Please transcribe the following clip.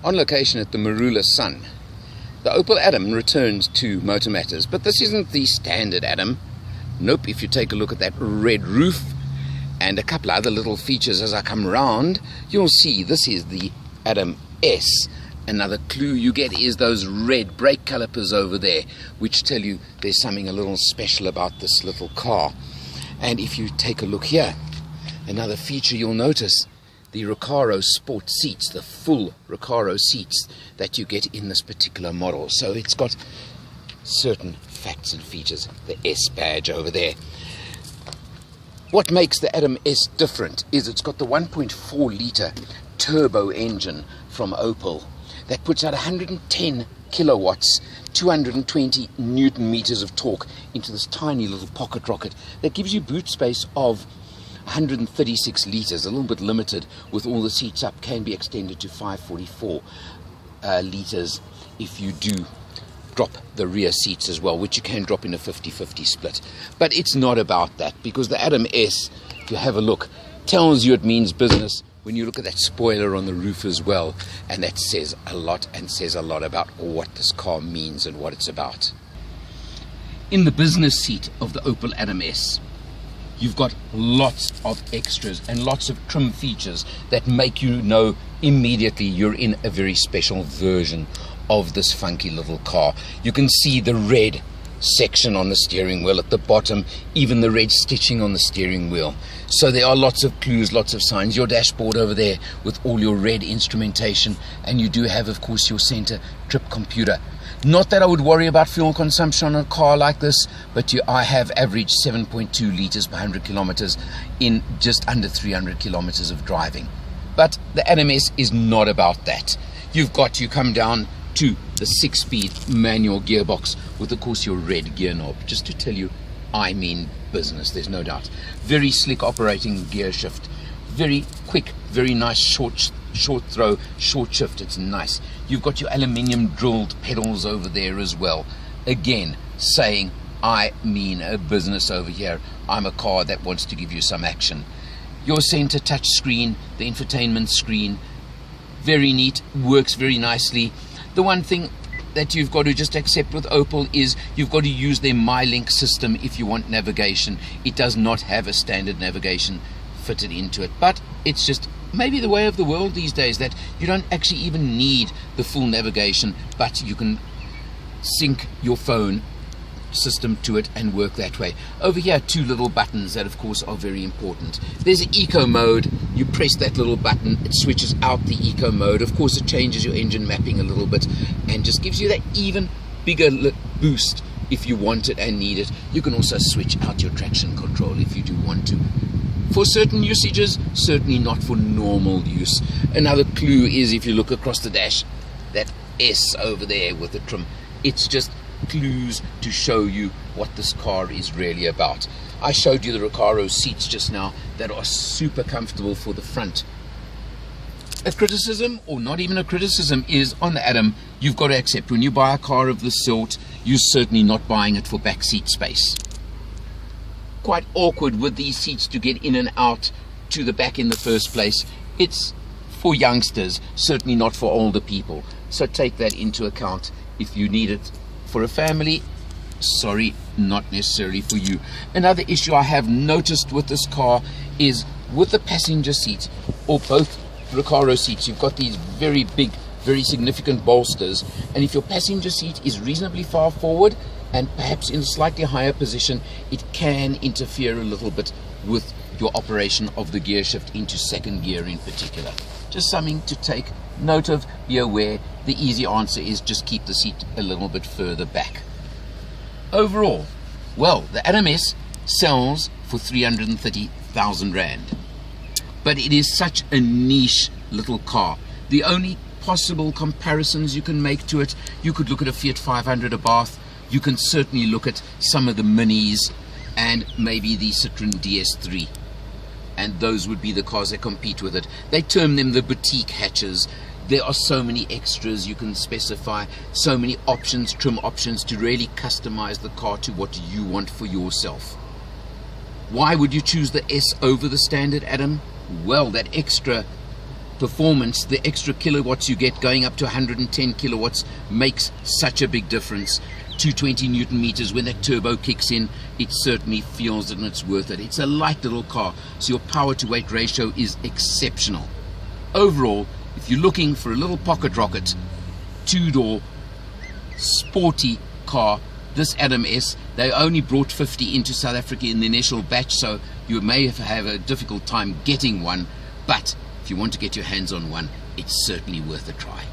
On location at the Marula Sun, the Opel Adam returns to Motor Matters, but this isn't the standard Adam. Nope, if you take a look at that red roof and a couple other little features as I come round, you'll see this is the Adam S. Another clue you get is those red brake calipers over there, which tell you there's something a little special about this little car. And if you take a look here, another feature you'll notice, the Recaro Sport seats, the full Recaro seats that you get in this particular model. So it's got certain facts and features. The S badge over there. What makes the Adam S different is it's got the 1.4 litre turbo engine from Opel that puts out 110 kilowatts, 220 newton meters of torque into this tiny little pocket rocket that gives you boot space of 136 litres, a little bit limited with all the seats up, can be extended to 544 litres if you do drop the rear seats as well, which you can drop in a 50-50 split. But it's not about that, because the Adam S, if you have a look, tells you it means business when you look at that spoiler on the roof as well, and that says a lot, and says a lot about what this car means and what it's about. In the business seat of the Opel Adam S, you've got lots of extras and lots of trim features that make you know immediately you're in a very special version of this funky little car. You can see the red section on the steering wheel at the bottom, even the red stitching on the steering wheel. So there are lots of clues, lots of signs. Your dashboard over there with all your red instrumentation, and you do have, of course, your center trip computer. Not that I would worry about fuel consumption on a car like this, but I have averaged 7.2 litres per 100 kilometers in just under 300 kilometers of driving. But the Adam S is not about that. You come down to the 6-speed manual gearbox with, of course, your red gear knob, just to tell you I mean business, there's no doubt. Very slick operating gear shift, very quick, very nice short throw, short shift. It's nice. You've got your aluminium drilled pedals over there as well, again saying I mean a business over here. I'm a car that wants to give you some action. Your center touch screen, the infotainment screen, very neat, works very nicely. The one thing that you've got to just accept with Opel is you've got to use their MyLink system if you want navigation. It does not have a standard navigation fitted into it, but it's just maybe the way of the world these days that you don't actually even need the full navigation, but you can sync your phone system to it and work that way. Over here, two little buttons that of course are very important. There's an eco mode. You press that little button, it switches out the eco mode. Of course, it changes your engine mapping a little bit and just gives you that even bigger boost if you want it and need it. You can also switch out your traction control if you do want to. For certain usages, certainly not for normal use. Another clue is if you look across the dash, that S over there with the trim, it's just clues to show you what this car is really about. I showed you the Recaro seats just now that are super comfortable for the front. A criticism, or not even a criticism, is on the Adam, you've got to accept when you buy a car of this sort, you're certainly not buying it for back seat space. Quite awkward with these seats to get in and out to the back in the first place. It's for youngsters, certainly not for older people. So take that into account. If you need it for a family, sorry, not necessarily for you. Another issue I have noticed with this car is with the passenger seat, or both Recaro seats, you've got these very big, very significant bolsters, and if your passenger seat is reasonably far forward and perhaps in a slightly higher position, it can interfere a little bit with your operation of the gear shift into second gear in particular. Just something to take note of, be aware. The easy answer is just keep the seat a little bit further back. Overall, well, the Adam S sells for 330,000 Rand. But it is such a niche little car. The only possible comparisons you can make to it, you could look at a Fiat 500 Abarth, you can certainly look at some of the Minis, and maybe the Citroen DS3. And those would be the cars that compete with it. They term them the boutique hatches. There are so many extras you can specify, so many options, trim options, to really customize the car to what you want for yourself. Why would you choose the S over the standard Adam? Well, that extra performance, the extra kilowatts you get going up to 110 kilowatts makes such a big difference. 220 Newton meters, when that turbo kicks in, it certainly feels that it's worth it. It's a light little car, so your power to weight ratio is exceptional. Overall, if you're looking for a little pocket rocket, two-door, sporty car, this Adam S, they only brought 50 into South Africa in the initial batch, so you may have a difficult time getting one, but if you want to get your hands on one, it's certainly worth a try.